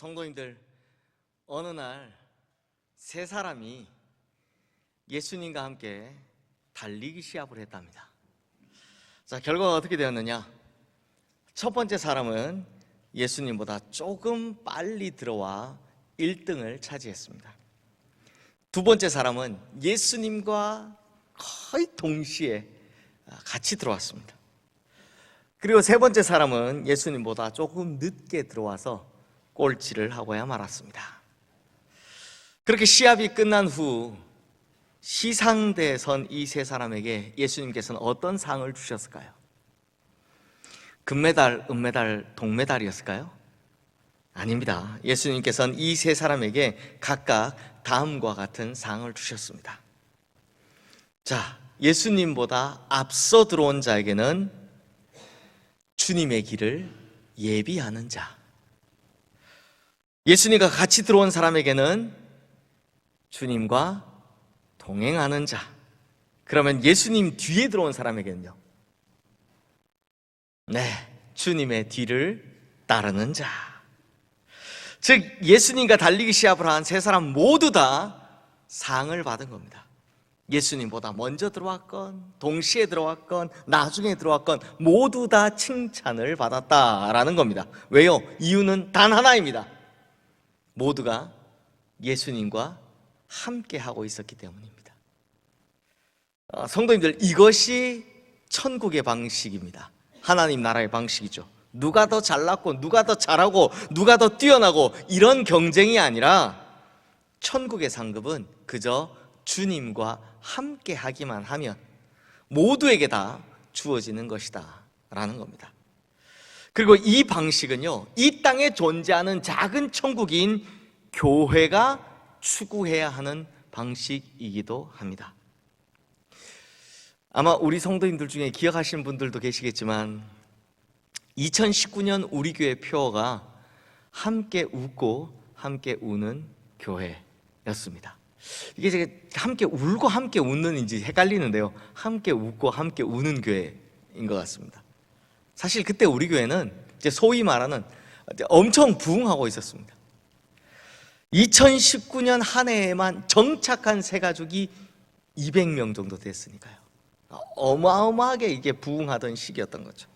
성도님들, 어느 날 세 사람이 예수님과 함께 달리기 시합을 했답니다. 자, 결과가 어떻게 되었느냐? 첫 번째 사람은 예수님보다 조금 빨리 들어와 1등을 차지했습니다. 두 번째 사람은 예수님과 거의 동시에 같이 들어왔습니다. 그리고 세 번째 사람은 예수님보다 조금 늦게 들어와서 꼴찌를 하고야 말았습니다. 그렇게 시합이 끝난 후 시상대에 선 이 세 사람에게 예수님께서는 어떤 상을 주셨을까요? 금메달, 은메달, 동메달이었을까요? 아닙니다. 예수님께서는 이 세 사람에게 각각 다음과 같은 상을 주셨습니다. 자, 예수님보다 앞서 들어온 자에게는 주님의 길을 예비하는 자, 예수님과 같이 들어온 사람에게는 주님과 동행하는 자, 그러면 예수님 뒤에 들어온 사람에게는요? 네, 주님의 뒤를 따르는 자. 즉 예수님과 달리기 시합을 한 세 사람 모두 다 상을 받은 겁니다. 예수님보다 먼저 들어왔건 동시에 들어왔건 나중에 들어왔건 모두 다 칭찬을 받았다라는 겁니다. 왜요? 이유는 단 하나입니다. 모두가 예수님과 함께 하고 있었기 때문입니다. 성도님들, 이것이 천국의 방식입니다. 하나님 나라의 방식이죠. 누가 더 잘났고 누가 더 잘하고 누가 더 뛰어나고 이런 경쟁이 아니라 천국의 상급은 그저 주님과 함께 하기만 하면 모두에게 다 주어지는 것이다 라는 겁니다. 그리고 이 방식은요, 이 땅에 존재하는 작은 천국인 교회가 추구해야 하는 방식이기도 합니다. 아마 우리 성도님들 중에 기억하시는 분들도 계시겠지만 2019년 우리 교회 표어가 함께 웃고 함께 우는 교회였습니다. 이게 제가 함께 울고 함께 웃는인지 헷갈리는데요, 함께 웃고 함께 우는 교회인 것 같습니다. 사실 그때 우리 교회는 이제 소위 말하는 엄청 부흥하고 있었습니다. 2019년 한 해에만 정착한 새 가족이 200명 정도 됐으니까요. 어마어마하게 이게 부흥하던 시기였던 거죠.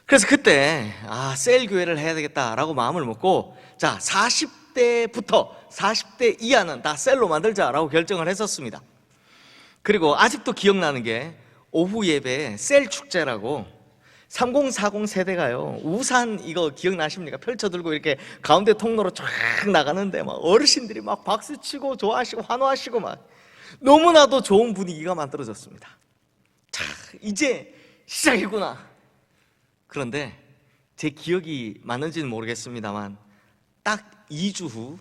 그래서 그때 셀 교회를 해야 되겠다라고 마음을 먹고, 자, 40대부터 40대 이하는 다 셀로 만들자라고 결정을 했었습니다. 그리고 아직도 기억나는 게 오후 예배에 셀 축제라고 3040 세대가요, 우산 이거 기억나십니까? 펼쳐들고 이렇게 가운데 통로로 쫙 나가는데 막 어르신들이 막 박수치고 좋아하시고 환호하시고 막 너무나도 좋은 분위기가 만들어졌습니다. 자, 이제 시작이구나. 그런데 제 기억이 맞는지는 모르겠습니다만 딱 2주 후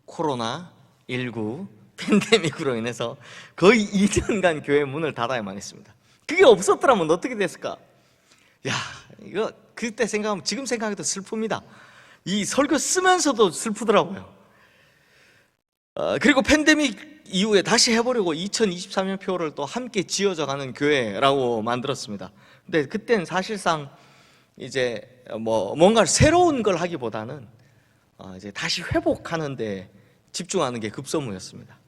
코로나19 팬데믹으로 인해서 거의 2년간 교회 문을 닫아야만 했습니다. 그게 없었더라면 어떻게 됐을까? 야, 이거 그때 생각하면 지금 생각해도 슬픕니다. 이 설교 쓰면서도 슬프더라고요. 그리고 팬데믹 이후에 다시 해보려고 2023년 표를 또 함께 지어져가는 교회라고 만들었습니다. 근데 그때는 사실상 이제 뭔가 새로운 걸 하기보다는 이제 다시 회복하는 데 집중하는 게 급선무였습니다.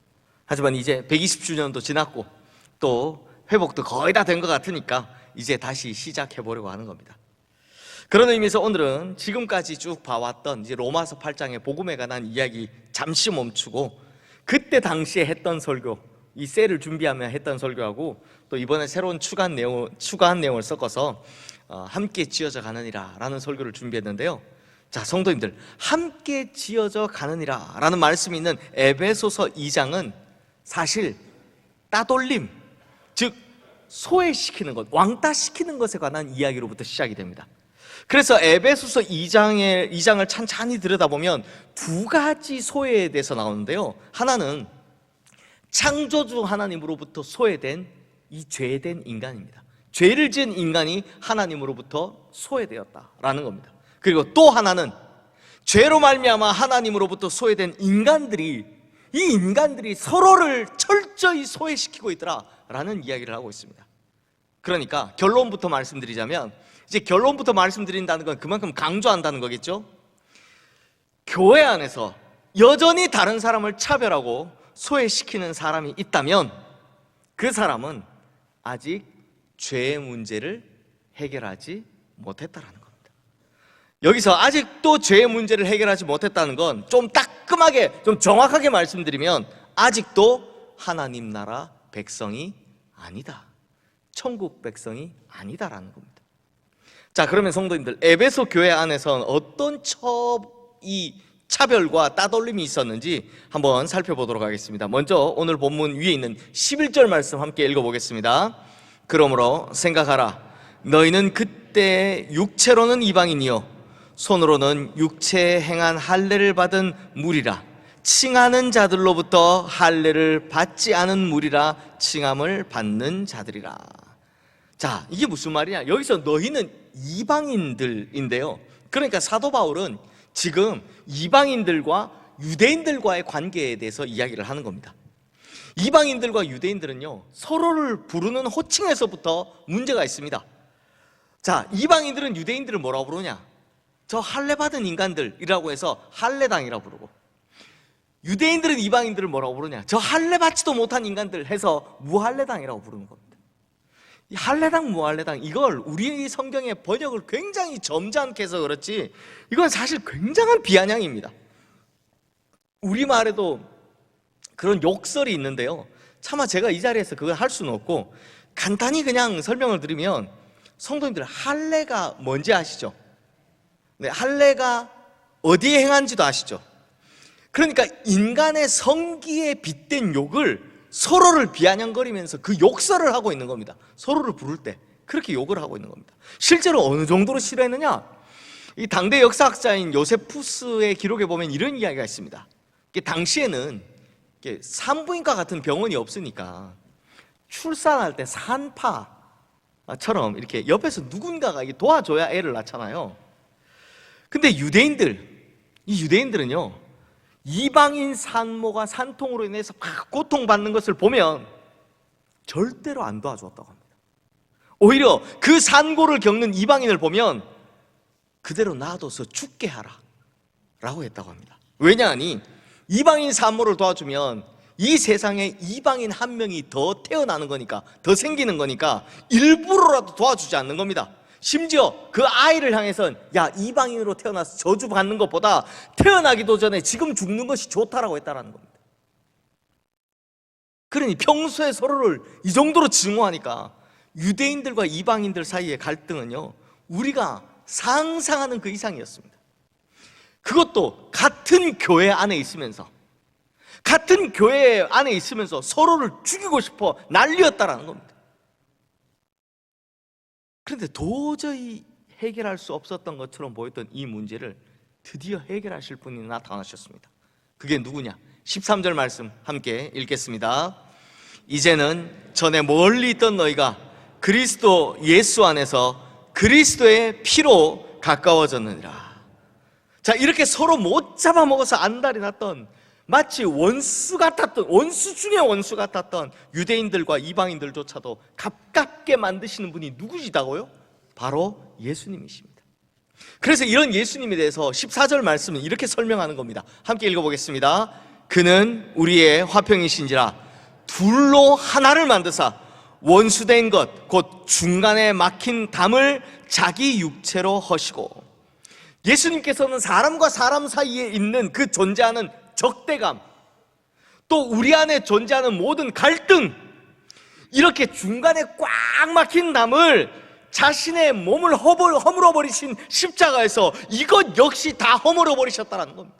하지만 이제 120주년도 지났고 또 회복도 거의 다 된 것 같으니까 이제 다시 시작해보려고 하는 겁니다. 그런 의미에서 오늘은 지금까지 쭉 봐왔던 이제 로마서 8장의 복음에 관한 이야기 잠시 멈추고 그때 당시에 했던 설교, 이 셀을 준비하며 했던 설교하고 또 이번에 새로운 추가한 내용을 섞어서 함께 지어져 가느니라 라는 설교를 준비했는데요. 자, 성도님들, 함께 지어져 가느니라 라는 말씀이 있는 에베소서 2장은 사실 따돌림, 즉 소외시키는 것, 왕따시키는 것에 관한 이야기로부터 시작이 됩니다. 그래서 에베소서 2장을 찬찬히 들여다보면 두 가지 소외에 대해서 나오는데요, 하나는 창조주 하나님으로부터 소외된 이 죄된 인간입니다. 죄를 지은 인간이 하나님으로부터 소외되었다라는 겁니다. 그리고 또 하나는 죄로 말미암아 하나님으로부터 소외된 인간들이, 이 인간들이 서로를 철저히 소외시키고 있더라라는 이야기를 하고 있습니다. 그러니까 결론부터 말씀드리자면, 이제 결론부터 말씀드린다는 건 그만큼 강조한다는 거겠죠. 교회 안에서 여전히 다른 사람을 차별하고 소외시키는 사람이 있다면 그 사람은 아직 죄의 문제를 해결하지 못했다라는 겁니다. 여기서 아직도 죄의 문제를 해결하지 못했다는 건 좀 따끔하게, 좀 정확하게 말씀드리면 아직도 하나님 나라 백성이 아니다, 천국 백성이 아니다라는 겁니다. 자, 그러면 성도님들, 에베소 교회 안에선 어떤 이 차별과 따돌림이 있었는지 한번 살펴보도록 하겠습니다. 먼저 오늘 본문 위에 있는 11절 말씀 함께 읽어보겠습니다. 그러므로 생각하라. 너희는 그때 육체로는 이방인이요 손으로는 육체에 행한 할례를 받은 무리라. 칭하는 자들로부터 할례를 받지 않은 무리라. 칭함을 받는 자들이라. 자, 이게 무슨 말이냐? 여기서 너희는 이방인들인데요, 그러니까 사도 바울은 지금 이방인들과 유대인들과의 관계에 대해서 이야기를 하는 겁니다. 이방인들과 유대인들은요, 서로를 부르는 호칭에서부터 문제가 있습니다. 자, 이방인들은 유대인들을 뭐라고 부르냐? 저 할례 받은 인간들이라고 해서 할례당이라고 부르고, 유대인들은 이방인들을 뭐라고 부르냐? 저 할례 받지도 못한 인간들 해서 무할례당이라고 부르는 겁니다. 이 할례당, 무할례당, 이걸 우리 성경의 번역을 굉장히 점잖게 해서 그렇지 이건 사실 굉장한 비아냥입니다. 우리말에도 그런 욕설이 있는데요, 차마 제가 이 자리에서 그걸 할 수는 없고 간단히 그냥 설명을 드리면, 성도님들 할례가 뭔지 아시죠? 네, 할례가 어디에 행한지도 아시죠? 그러니까 인간의 성기에 빗댄 욕을 서로를 비아냥거리면서 그 욕설을 하고 있는 겁니다. 서로를 부를 때 그렇게 욕을 하고 있는 겁니다. 실제로 어느 정도로 싫어했느냐? 이 당대 역사학자인 요세푸스의 기록에 보면 이런 이야기가 있습니다. 당시에는 산부인과 같은 병원이 없으니까 출산할 때 산파처럼 이렇게 옆에서 누군가가 도와줘야 애를 낳잖아요. 근데 유대인들은요, 이방인 산모가 산통으로 인해서 막 고통받는 것을 보면 절대로 안 도와주었다고 합니다. 오히려 그 산고를 겪는 이방인을 보면 그대로 놔둬서 죽게 하라 라고 했다고 합니다. 왜냐하니 이방인 산모를 도와주면 이 세상에 이방인 한 명이 더 태어나는 거니까, 더 생기는 거니까 일부러라도 도와주지 않는 겁니다. 심지어 그 아이를 향해서는 야, 이방인으로 태어나서 저주받는 것보다 태어나기도 전에 지금 죽는 것이 좋다라고 했다라는 겁니다. 그러니 평소에 서로를 이 정도로 증오하니까 유대인들과 이방인들 사이의 갈등은요, 우리가 상상하는 그 이상이었습니다. 그것도 같은 교회 안에 있으면서 서로를 죽이고 싶어 난리였다라는 겁니다. 그런데 도저히 해결할 수 없었던 것처럼 보였던 이 문제를 드디어 해결하실 분이 나타나셨습니다. 그게 누구냐? 13절 말씀 함께 읽겠습니다. 이제는 전에 멀리 있던 너희가 그리스도 예수 안에서 그리스도의 피로 가까워졌느니라. 자, 이렇게 서로 못 잡아먹어서 안달이 났던, 마치 원수 중에 원수 같았던 유대인들과 이방인들조차도 가깝게 만드시는 분이 누구시다고요? 바로 예수님이십니다. 그래서 이런 예수님에 대해서 14절 말씀은 이렇게 설명하는 겁니다. 함께 읽어보겠습니다. 그는 우리의 화평이신지라 둘로 하나를 만드사 원수된 것 곧 중간에 막힌 담을 자기 육체로 허시고. 예수님께서는 사람과 사람 사이에 있는 그 존재하는 적대감, 또 우리 안에 존재하는 모든 갈등, 이렇게 중간에 꽉 막힌 담을 자신의 몸을 허물어 버리신 십자가에서 이것 역시 다 허물어 버리셨다는 겁니다.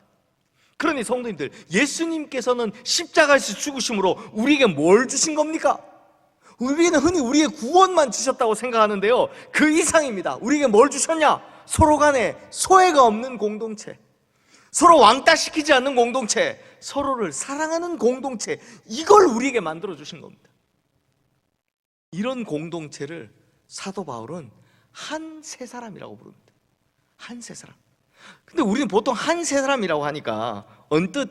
그러니 성도님들, 예수님께서는 십자가에서 죽으심으로 우리에게 뭘 주신 겁니까? 우리에게는 흔히 우리의 구원만 주셨다고 생각하는데요, 그 이상입니다. 우리에게 뭘 주셨냐? 서로 간에 소외가 없는 공동체, 서로 왕따시키지 않는 공동체, 서로를 사랑하는 공동체, 이걸 우리에게 만들어 주신 겁니다. 이런 공동체를 사도 바울은 한 세 사람이라고 부릅니다. 한 세 사람. 근데 우리는 보통 한 세 사람이라고 하니까 언뜻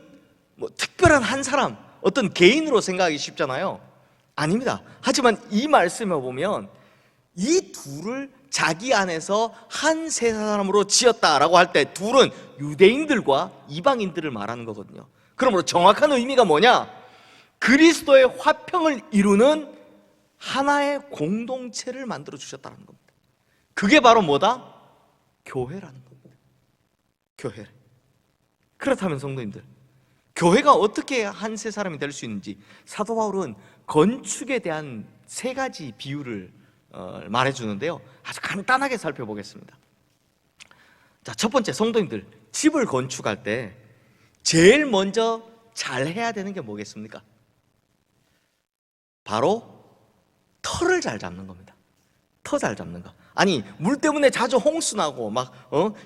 특별한 한 사람, 어떤 개인으로 생각하기 쉽잖아요. 아닙니다. 하지만 이 말씀을 보면 이 둘을 자기 안에서 한 세 사람으로 지었다라고 할 때 둘은 유대인들과 이방인들을 말하는 거거든요. 그러므로 정확한 의미가 뭐냐? 그리스도의 화평을 이루는 하나의 공동체를 만들어 주셨다는 겁니다. 그게 바로 뭐다? 교회라는 겁니다. 교회. 그렇다면 성도님들, 교회가 어떻게 한 세 사람이 될 수 있는지 사도 바울은 건축에 대한 세 가지 비유를 말해주는데요, 아주 간단하게 살펴보겠습니다. 자, 첫 번째, 성도님들, 집을 건축할 때 제일 먼저 잘 해야 되는 게 뭐겠습니까? 바로 터를 잘 잡는 겁니다. 터 잘 잡는 거. 아니, 물 때문에 자주 홍수 나고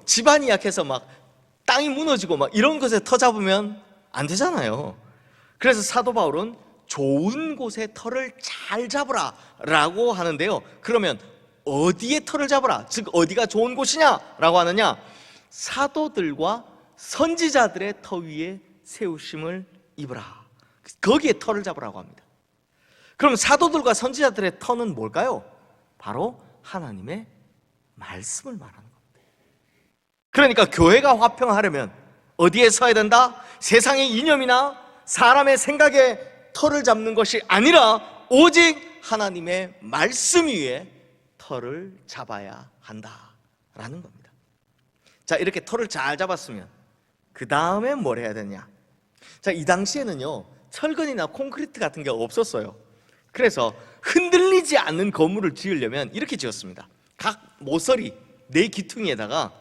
집안이 약해서 막 땅이 무너지고 막 이런 것에 터 잡으면 안 되잖아요. 그래서 사도 바울은 좋은 곳에 터를 잘 잡으라 라고 하는데요, 그러면 어디에 터를 잡으라, 즉 어디가 좋은 곳이냐 라고 하느냐? 사도들과 선지자들의 터 위에 세우심을 입으라, 거기에 터를 잡으라고 합니다. 그럼 사도들과 선지자들의 터는 뭘까요? 바로 하나님의 말씀을 말하는 겁니다. 그러니까 교회가 화평하려면 어디에 서야 된다? 세상의 이념이나 사람의 생각에 터를 잡는 것이 아니라 오직 하나님의 말씀 위에 터를 잡아야 한다라는 겁니다. 자, 이렇게 터를 잘 잡았으면 그 다음에 뭘 해야 되냐? 자, 이 당시에는요, 철근이나 콘크리트 같은 게 없었어요. 그래서 흔들리지 않는 건물을 지으려면 이렇게 지었습니다. 각 모서리 네 기퉁이에다가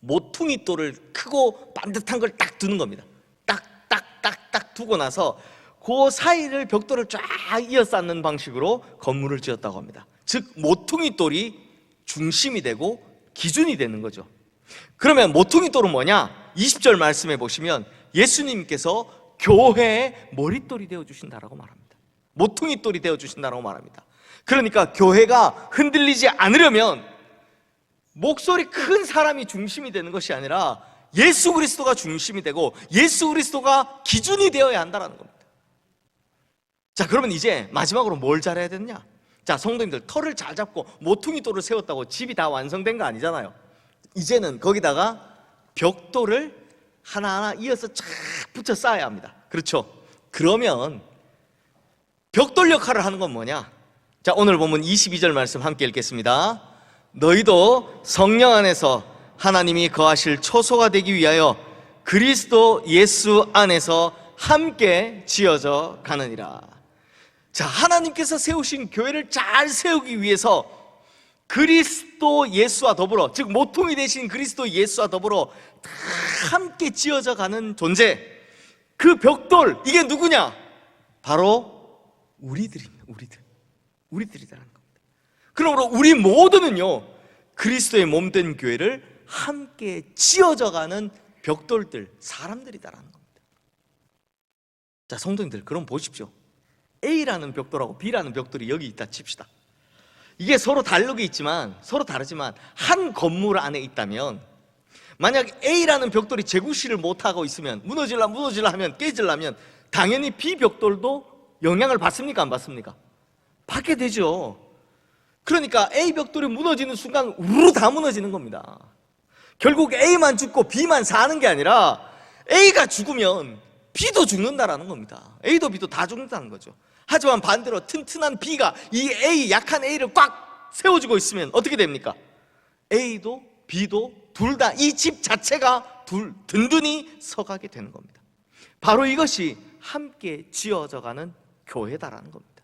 모퉁이 돌을 크고 반듯한 걸 딱 두는 겁니다. 딱 두고 나서 그 사이를 벽돌을 쫙 이어쌓는 방식으로 건물을 지었다고 합니다. 즉 모퉁이 돌이 중심이 되고 기준이 되는 거죠. 그러면 모퉁이 돌은 뭐냐? 20절 말씀해 보시면 예수님께서 교회의 머릿돌이 되어주신다라고 말합니다. 모퉁이 돌이 되어주신다라고 말합니다. 그러니까 교회가 흔들리지 않으려면 목소리 큰 사람이 중심이 되는 것이 아니라 예수 그리스도가 중심이 되고 예수 그리스도가 기준이 되어야 한다는 겁니다. 자, 그러면 이제 마지막으로 뭘 잘해야 되느냐? 자, 성도님들, 터를 잘 잡고 모퉁이 돌을 세웠다고 집이 다 완성된 거 아니잖아요. 이제는 거기다가 벽돌을 하나하나 이어서 쫙 붙여 쌓아야 합니다. 그렇죠? 그러면 벽돌 역할을 하는 건 뭐냐? 자, 오늘 보면 22절 말씀 함께 읽겠습니다. 너희도 성령 안에서 하나님이 거하실 초소가 되기 위하여 그리스도 예수 안에서 함께 지어져 가느니라. 자, 하나님께서 세우신 교회를 잘 세우기 위해서 그리스도 예수와 더불어, 즉 모퉁이 되신 그리스도 예수와 더불어 다 함께 지어져 가는 존재, 그 벽돌, 이게 누구냐? 바로 우리들입니다. 우리들이라는 겁니다. 그러므로 우리 모두는요, 그리스도의 몸된 교회를 함께 지어져 가는 벽돌들, 사람들이다라는 겁니다. 자, 성도님들, 그럼 보십시오. A라는 벽돌하고 B라는 벽돌이 여기 있다 칩시다. 이게 서로 다르지만 한 건물 안에 있다면, 만약 A라는 벽돌이 재구시를 못하고 있으면, 무너질라 하면, 깨질라면 당연히 B 벽돌도 영향을 받습니까? 안 받습니까? 받게 되죠. 그러니까 A 벽돌이 무너지는 순간 우르르 다 무너지는 겁니다. 결국 A만 죽고 B만 사는 게 아니라 A가 죽으면 B도 죽는다라는 겁니다. A도 B도 다 죽는다는 거죠. 하지만 반대로 튼튼한 B가 이 A, 약한 A를 꽉 세워주고 있으면 어떻게 됩니까? A도 B도 둘 다 이 집 자체가 든든히 서가게 되는 겁니다. 바로 이것이 함께 지어져가는 교회다라는 겁니다.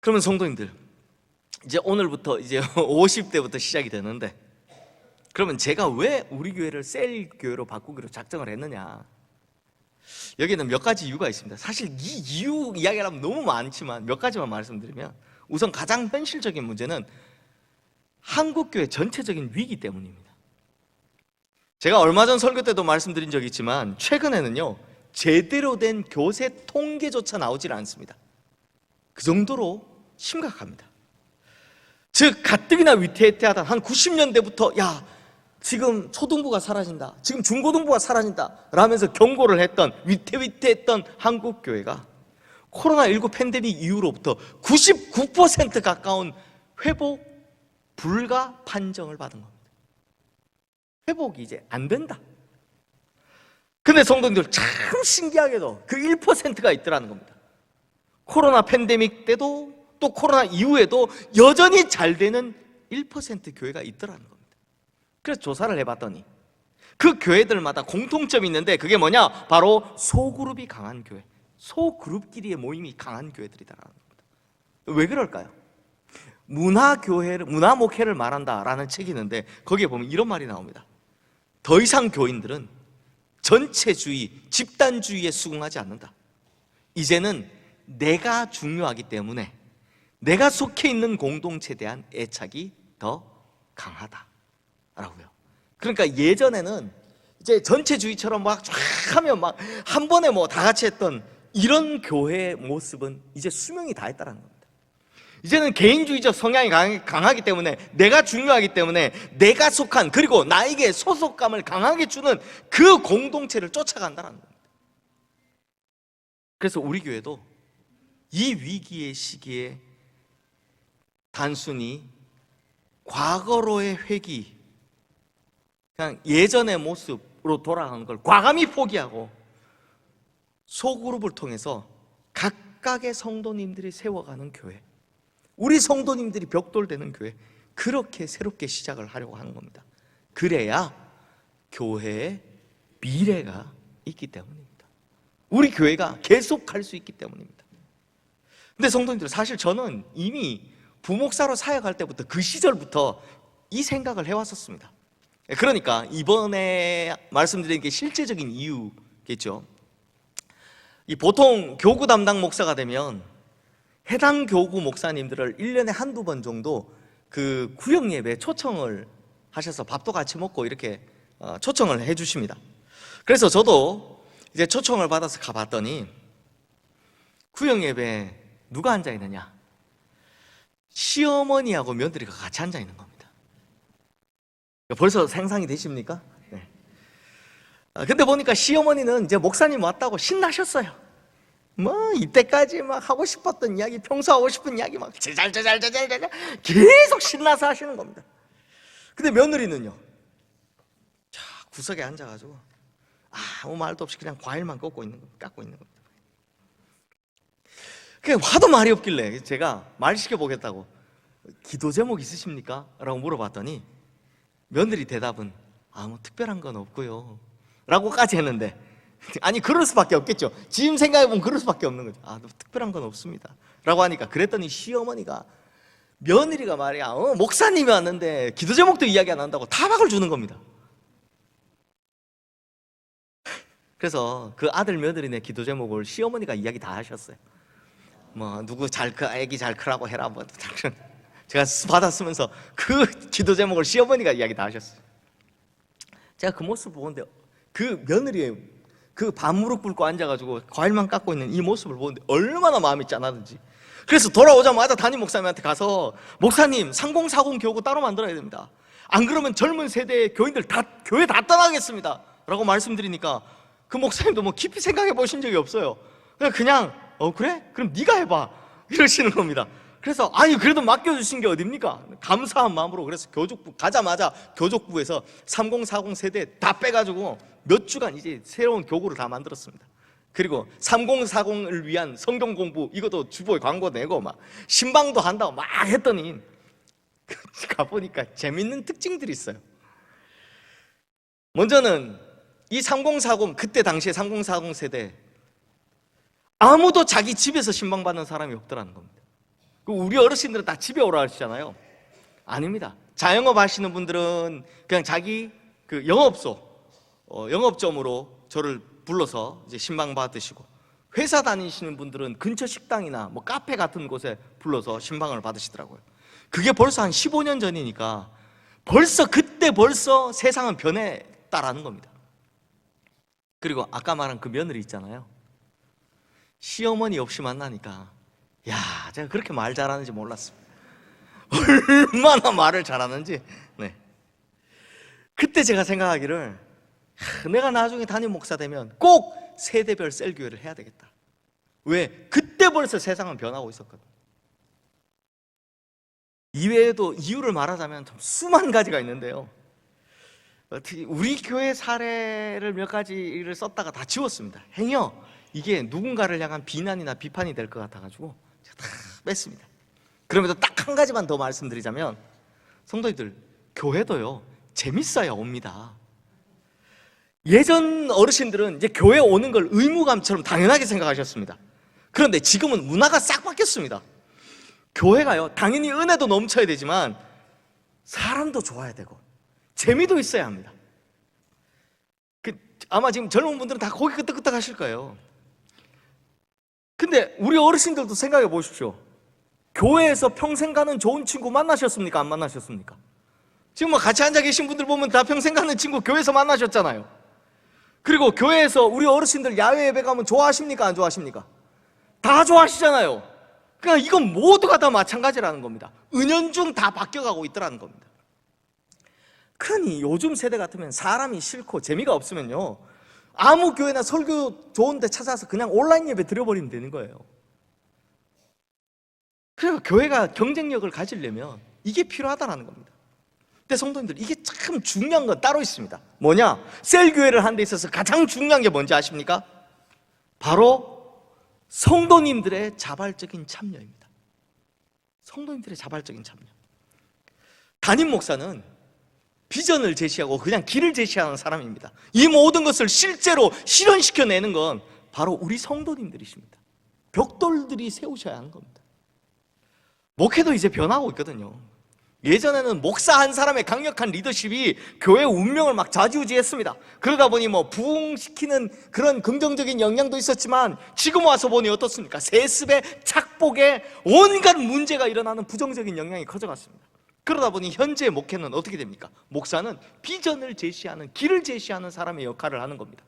그러면 성도님들, 이제 오늘부터 이제 50대부터 시작이 되는데, 그러면 제가 왜 우리 교회를 셀 교회로 바꾸기로 작정을 했느냐? 여기는 몇 가지 이유가 있습니다. 사실 이 이유 이야기하면 너무 많지만 몇 가지만 말씀드리면, 우선 가장 현실적인 문제는 한국교회 전체적인 위기 때문입니다. 제가 얼마 전 설교 때도 말씀드린 적이 있지만 최근에는요, 제대로 된 교세 통계조차 나오질 않습니다. 그 정도로 심각합니다. 즉 가뜩이나 위태위태하다, 한 90년대부터 야, 지금 초등부가 사라진다, 지금 중고등부가 사라진다 라면서 경고를 했던, 위태위태했던 한국교회가 코로나19 팬데믹 이후로부터 99% 가까운 회복 불가 판정을 받은 겁니다. 회복이 이제 안 된다. 근데 성도님들 참 신기하게도 그 1%가 있더라는 겁니다. 코로나 팬데믹 때도 또 코로나 이후에도 여전히 잘 되는 1% 교회가 있더라는 겁니다. 그래서 조사를 해봤더니 그 교회들마다 공통점이 있는데 그게 뭐냐? 바로 소그룹이 강한 교회, 소그룹끼리의 모임이 강한 교회들이다라는 겁니다. 왜 그럴까요? 문화 목회를 말한다라는 책이 있는데 거기에 보면 이런 말이 나옵니다. 더 이상 교인들은 전체주의, 집단주의에 수긍하지 않는다. 이제는 내가 중요하기 때문에 내가 속해 있는 공동체에 대한 애착이 더 강하다라고요. 그러니까 예전에는 이제 전체주의처럼 막 쫙 하면 막 한 번에 뭐 다 같이 했던 이런 교회의 모습은 이제 수명이 다 했다는 겁니다. 이제는 개인주의적 성향이 강하기 때문에 내가 중요하기 때문에 내가 속한 그리고 나에게 소속감을 강하게 주는 그 공동체를 쫓아간다는 겁니다. 그래서 우리 교회도 이 위기의 시기에 단순히 과거로의 회귀, 그냥 예전의 모습으로 돌아간 걸 과감히 포기하고 소그룹을 통해서 각각의 성도님들이 세워가는 교회, 우리 성도님들이 벽돌되는 교회, 그렇게 새롭게 시작을 하려고 하는 겁니다. 그래야 교회의 미래가 있기 때문입니다. 우리 교회가 계속 갈 수 있기 때문입니다. 근데 성도님들, 사실 저는 이미 부목사로 사역할 때부터 그 시절부터 이 생각을 해왔었습니다. 그러니까 이번에 말씀드린 게 실제적인 이유겠죠. 이 보통 교구 담당 목사가 되면 해당 교구 목사님들을 1년에 한두 번 정도 그 구역 예배에 초청을 하셔서 밥도 같이 먹고 이렇게 초청을 해 주십니다. 그래서 저도 이제 초청을 받아서 가봤더니 구역 예배에 누가 앉아 있느냐? 시어머니하고 며느리가 같이 앉아 있는 겁니다. 벌써 상상이 되십니까? 네. 근데 보니까 시어머니는 이제 목사님 왔다고 신나셨어요. 뭐 이때까지 막 하고 싶었던 이야기, 평소 하고 싶은 이야기 막 제잘제잘 계속 신나서 하시는 겁니다. 근데 며느리는요, 자 구석에 앉아가지고 아무 말도 없이 그냥 과일만 깎고 있는 겁니다. 그냥 화도 말이 없길래 제가 말 시켜보겠다고 기도 제목 있으십니까? 라고 물어봤더니 며느리 대답은 뭐 특별한 건 없고요 라고까지 했는데, 아니 그럴 수밖에 없겠죠. 지금 생각해보면 그럴 수밖에 없는 거죠. 특별한 건 없습니다 라고 하니까, 그랬더니 시어머니가 며느리가 말이야 목사님이 왔는데 기도 제목도 이야기 안 한다고 타박을 주는 겁니다. 그래서 그 아들 며느리네 기도 제목을 시어머니가 이야기 다 하셨어요. 뭐 누구 애기 잘 크라고 해라 뭐. 제가 받아 쓰면서 그 기도 제목을 시어머니가 이야기 다 하셨어요. 제가 그 모습을 보는데, 그 며느리의 그 반무릎 꿇고 앉아가지고 과일만 깎고 있는 이 모습을 보는데 얼마나 마음이 짠하든지. 그래서 돌아오자마자 담임 목사님한테 가서 목사님 3040 교구 따로 만들어야 됩니다. 안 그러면 젊은 세대의 교인들 다 교회 다 떠나겠습니다 라고 말씀드리니까 그 목사님도 뭐 깊이 생각해 보신 적이 없어요. 그냥 그래? 그럼 네가 해봐 이러시는 겁니다. 그래서 그래도 맡겨주신 게 어딥니까? 감사한 마음으로 그래서 가자마자 교족부에서 3040 세대 다 빼가지고 몇 주간 이제 새로운 교구를 다 만들었습니다. 그리고 3040을 위한 성경 공부 이것도 주보에 광고 내고 막 신방도 한다고 막 했더니 가보니까 재밌는 특징들이 있어요. 먼저는 이 3040, 그때 당시에 3040 세대 아무도 자기 집에서 신방받는 사람이 없더라는 겁니다. 우리 어르신들은 다 집에 오라 하시잖아요. 아닙니다. 자영업 하시는 분들은 그냥 자기 그 영업점으로 저를 불러서 이제 신방 받으시고, 회사 다니시는 분들은 근처 식당이나 뭐 카페 같은 곳에 불러서 신방을 받으시더라고요. 그게 벌써 한 15년 전이니까 그때 세상은 변했다라는 겁니다. 그리고 아까 말한 그 며느리 있잖아요. 시어머니 없이 만나니까 제가 그렇게 말 잘하는지 몰랐습니다. 얼마나 말을 잘하는지. 네. 그때 제가 생각하기를 내가 나중에 담임 목사 되면 꼭 세대별 셀교회를 해야 되겠다. 왜? 그때 그때 벌써 세상은 변하고 있었거든. 이외에도 이유를 말하자면 참 수만 가지가 있는데요. 우리 교회 사례를 몇 가지를 썼다가 다 지웠습니다. 행여 이게 누군가를 향한 비난이나 비판이 될 것 같아가지고 제가 다 뺐습니다. 그럼에도 딱 한 가지만 더 말씀드리자면, 성도님들, 교회도요 재밌어야 옵니다. 예전 어르신들은 이제 교회 오는 걸 의무감처럼 당연하게 생각하셨습니다. 그런데 지금은 문화가 싹 바뀌었습니다. 교회가요 당연히 은혜도 넘쳐야 되지만 사람도 좋아야 되고 재미도 있어야 합니다. 아마 지금 젊은 분들은 다 고개 끄덕끄덕 하실 거예요. 근데 우리 어르신들도 생각해 보십시오. 교회에서 평생 가는 좋은 친구 만나셨습니까? 안 만나셨습니까? 지금 뭐 같이 앉아 계신 분들 보면 다 평생 가는 친구 교회에서 만나셨잖아요. 그리고 교회에서 우리 어르신들 야외 예배 가면 좋아하십니까? 안 좋아하십니까? 다 좋아하시잖아요. 그러니까 이건 모두가 다 마찬가지라는 겁니다. 은연중 다 바뀌어가고 있더라는 겁니다. 그러니 요즘 세대 같으면 사람이 싫고 재미가 없으면요 아무 교회나 설교 좋은 데 찾아서 그냥 온라인 예배 드려버리면 되는 거예요. 그래서 교회가 경쟁력을 가지려면 이게 필요하다는 겁니다. 근데 성도님들, 이게 참 중요한 건 따로 있습니다. 뭐냐? 셀교회를 하는 데 있어서 가장 중요한 게 뭔지 아십니까? 바로 성도님들의 자발적인 참여입니다. 성도님들의 자발적인 참여. 담임 목사는 비전을 제시하고 그냥 길을 제시하는 사람입니다. 이 모든 것을 실제로 실현시켜내는 건 바로 우리 성도님들이십니다. 벽돌들이 세우셔야 하는 겁니다. 목회도 이제 변하고 있거든요. 예전에는 목사 한 사람의 강력한 리더십이 교회 운명을 막 좌지우지했습니다. 그러다 보니 뭐 부흥시키는 그런 긍정적인 영향도 있었지만 지금 와서 보니 어떻습니까? 세습에 착복에 온갖 문제가 일어나는 부정적인 영향이 커져갔습니다. 그러다 보니 현재 목회는 어떻게 됩니까? 목사는 비전을 제시하는, 길을 제시하는 사람의 역할을 하는 겁니다.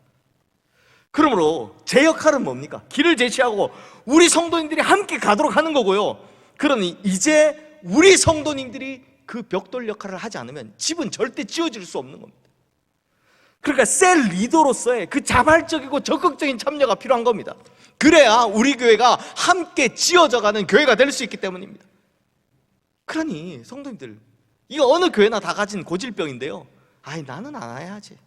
그러므로 제 역할은 뭡니까? 길을 제시하고 우리 성도님들이 함께 가도록 하는 거고요. 그러니 이제 우리 성도님들이 그 벽돌 역할을 하지 않으면 집은 절대 지어질 수 없는 겁니다. 그러니까 셀 리더로서의 그 자발적이고 적극적인 참여가 필요한 겁니다. 그래야 우리 교회가 함께 지어져가는 교회가 될 수 있기 때문입니다. 그러니 성도님들, 이거 어느 교회나 다 가진 고질병인데요. 아이, 나는 안 해야지,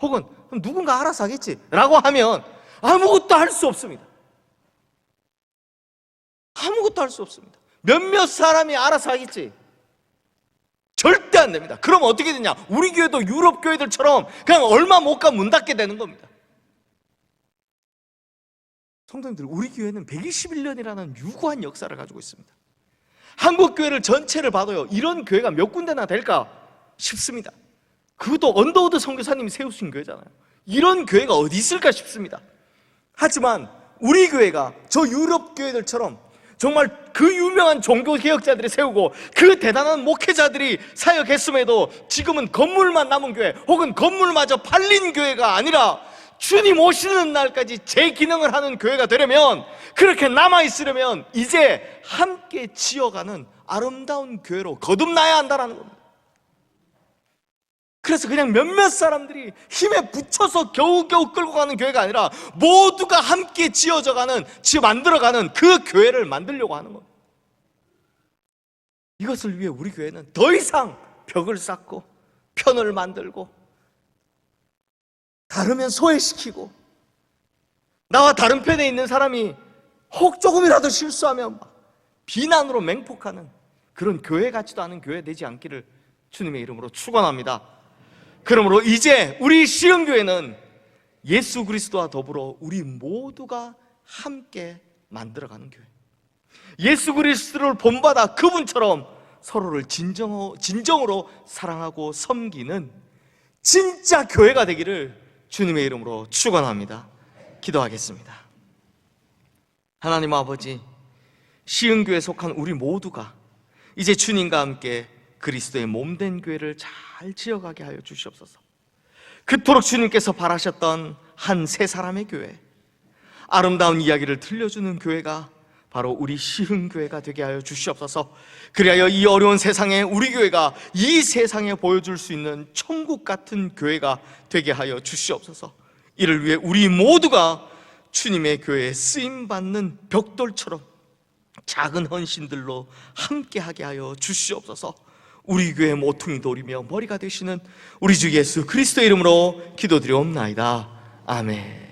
혹은 누군가 알아서 하겠지 라고 하면 아무것도 할 수 없습니다. 아무것도 할 수 없습니다. 몇몇 사람이 알아서 하겠지, 절대 안 됩니다. 그럼 어떻게 되냐? 우리 교회도 유럽 교회들처럼 그냥 얼마 못 가 문 닫게 되는 겁니다. 성도님들, 우리 교회는 121년이라는 유구한 역사를 가지고 있습니다. 한국 교회를 전체를 봐도요 이런 교회가 몇 군데나 될까 싶습니다. 그것도 언더우드 선교사님이 세우신 교회잖아요. 이런 교회가 어디 있을까 싶습니다. 하지만 우리 교회가 저 유럽 교회들처럼 정말 그 유명한 종교개혁자들이 세우고 그 대단한 목회자들이 사역했음에도 지금은 건물만 남은 교회, 혹은 건물마저 팔린 교회가 아니라 주님 오시는 날까지 재기능을 하는 교회가 되려면, 그렇게 남아있으려면 이제 함께 지어가는 아름다운 교회로 거듭나야 한다는 겁니다. 그래서 그냥 몇몇 사람들이 힘에 붙여서 겨우겨우 끌고 가는 교회가 아니라 모두가 함께 지어져가는, 만들어가는 그 교회를 만들려고 하는 겁니다. 이것을 위해 우리 교회는 더 이상 벽을 쌓고 편을 만들고 다르면 소외시키고, 나와 다른 편에 있는 사람이 혹 조금이라도 실수하면 막 비난으로 맹폭하는 그런 교회 같지도 않은 교회 되지 않기를 주님의 이름으로 축원합니다. 그러므로 이제 우리 시흥교회는 예수 그리스도와 더불어 우리 모두가 함께 만들어가는 교회, 예수 그리스도를 본받아 그분처럼 서로를 진정으로 사랑하고 섬기는 진짜 교회가 되기를 주님의 이름으로 축원합니다. 기도하겠습니다. 하나님 아버지, 시흥교회에 속한 우리 모두가 이제 주님과 함께 그리스도의 몸된 교회를 잘 지어가게 하여 주시옵소서. 그토록 주님께서 바라셨던 한 세 사람의 교회, 아름다운 이야기를 들려주는 교회가 바로 우리 시흥교회가 되게 하여 주시옵소서. 그리하여 이 어려운 세상에 우리 교회가 이 세상에 보여줄 수 있는 천국 같은 교회가 되게 하여 주시옵소서. 이를 위해 우리 모두가 주님의 교회에 쓰임받는 벽돌처럼 작은 헌신들로 함께하게 하여 주시옵소서. 우리 교회 모퉁이 돌이며 머리가 되시는 우리 주 예수 그리스도의 이름으로 기도드리옵나이다. 아멘.